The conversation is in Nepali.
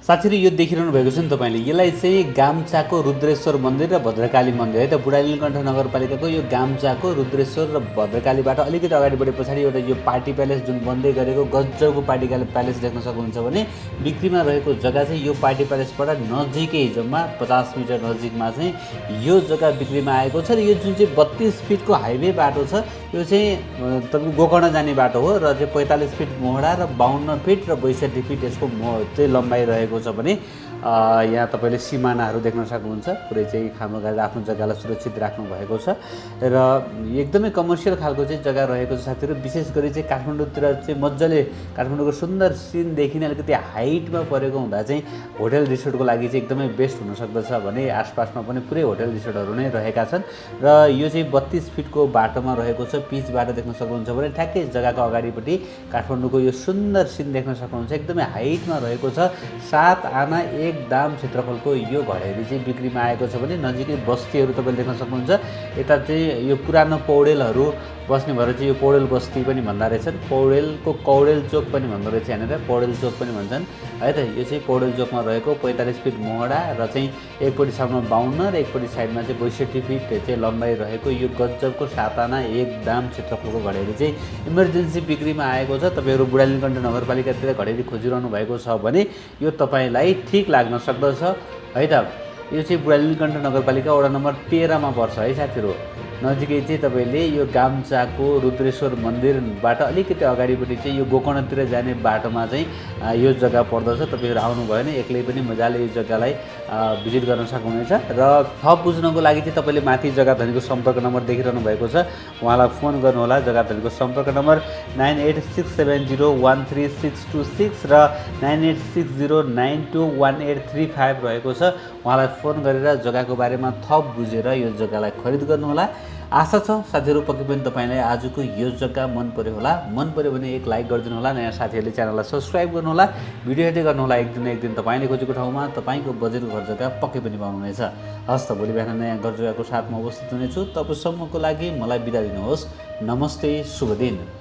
साथीहरु यो देखिरहनु भएको छ नि तपाईले यसलाई चाहिँ गाम्चाको रुद्रेश्वर मन्दिर र भद्रकाली मन्दिर है त बुढा नीलकण्ठ नगरपालिकाको यो गाम्चाको रुद्रेश्वर र भद्रकालीबाट अलिकति अगाडि बढे पछाडि एउटा यो पार्टी प्यालेस जुन बन्दै गरेको गजबको पार्टी प्यालेस देख्न सक्नुहुन्छ भने बिक्रीमा रहेको जग्गा चाहिँ यो पार्टी प्यालेसबाट नजिकै जम्मा 50 मिटर नजिकमा चाहिँ यो जग्गा बिक्रीमा आएको छ र यो जुन चाहिँ 32 फिटको हाइवे बाटो छ यो चाहिँ तपाईको गोकर्ण जाने बाटो हो र चाहिँ 45 फिट मोहडा र 52 फिट र 62 फिट यसको चाहिँ लम्बाइ रहेको छ भने यहाँ तपाईले सिमानाहरू देख्न सक्नुहुन्छ पुरै चाहिँ खाम्रो गरेर आफ्नो जग्गालाई सुरक्षित राख्नु भएको छ र एकदमै कमर्सियल खालको चाहिँ जग्गा रहेको छ साथीहरु विशेष गरी चाहिँ काठमाडौँतिर चाहिँ मज्जाले काठमाडौँको सुन्दर सिन देखिने अलिकति हाइटमा परेको हुँदा चाहिँ होटल रिसोर्टको लागि चाहिँ एकदमै बेस्ट हुन सक्दछ भने आसपासमा पनि पुरै होटल रिसोर्टहरू नै रहेका छन् र यो चाहिँ 32 फिटको बाटोमा रहेको छ पिच बाटो देख्न सक्नुहुन्छ भने ठ्याक्कै जग्गाको अगाडिपट्टि काठमाडौँको यो सुन्दर सिन देख्न सक्नुहुन्छ एकदमै हाइटमा रहेको छ 7 आना 1 दाम क्षेत्रफलको यो घडेरी चाहिँ बिक्रीमा आएको छ भने नजिकै बस्तीहरू तपाईले देख्न सक्नुहुन्छ यता चाहिँ यो पुरानो पौडेलहरू बस्ने भएर चाहिँ यो पौडेल बस्ती पनि भन्दा रहेछन् पौडेलको कौडेल चोक पनि भन्दो रहेछ यहाँनिर पौडेल चोक पनि भन्छन् है त यो चाहिँ पौडेल चोकमा रहेको 45 फिट मोहडा र चाहिँ एकपट्टि साइडमा 52 र एकपट्टि साइडमा चाहिँ 62 फिट चाहिँ लम्बाइ रहेको यो गजबको 7 आना 1 दाम क्षेत्रफलको घडेरी चाहिँ इमर्जेन्सी बिक्रीमा आएको छ तपाईहरु बुढा नीलकण्ठ नगरपालिकातिर घडेरी खोजिरहनु भएको छ भने यो तपाईलाई ठीक लाग्न सक्दछ है त यो चाहिँ बुढा नीलकण्ठ नगरपालिका वडा नम्बर 13 मा पर्छ है साथीहरु नजिकै चाहिँ तपाईले यो गाम्चाको रुद्रेश्वर मन्दिरबाट अलिकति अगाडिपट्टि चाहिँ यो गोकर्णतिर जाने बाटोमा चाहिँ यो जग्गा पर्दछ तपाईहरु आउनु भयो भने एक्लै पनि मजाले यो जग्गालाई भिजिट गर्न सक्नुहुनेछ र थप बुझ्नको लागि चाहिँ तपाईले माथि जग्गा धनीको सम्पर्क नम्बर देखिरहनु भएको छ उहाँलाई फोन गर्नु होला जग्गा धनीको सम्पर्क नम्बर 9867013626 र 9860921835 रहेको छ उहाँलाई फोन गरेर जग्गाको बारेमा थप बुझेर यो जग्गालाई खरिद गर्नु होला आशा छ साथीहरु पक्कै पनि तपाईलाई आजको यो जग्गा मन पर्यो होला मन पर्यो भने एक लाइक गरिदिनु होला नयाँ साथीहरुले च्यानललाई सब्स्क्राइब गर्नु होला भिडियो हेर्दै गर्नु होला एक दिन तपाईले खोजेको ठाउँमा तपाईको बजेटको घर जग्गा पक्कै पनि पाउनुहुनेछ हस् त भोलि बिहान नयाँ घर जग्गाको साथमा उपस्थित हुनेछु तबसम्मको लागि मलाई बिदा दिनुहोस् नमस्ते शुभ दिन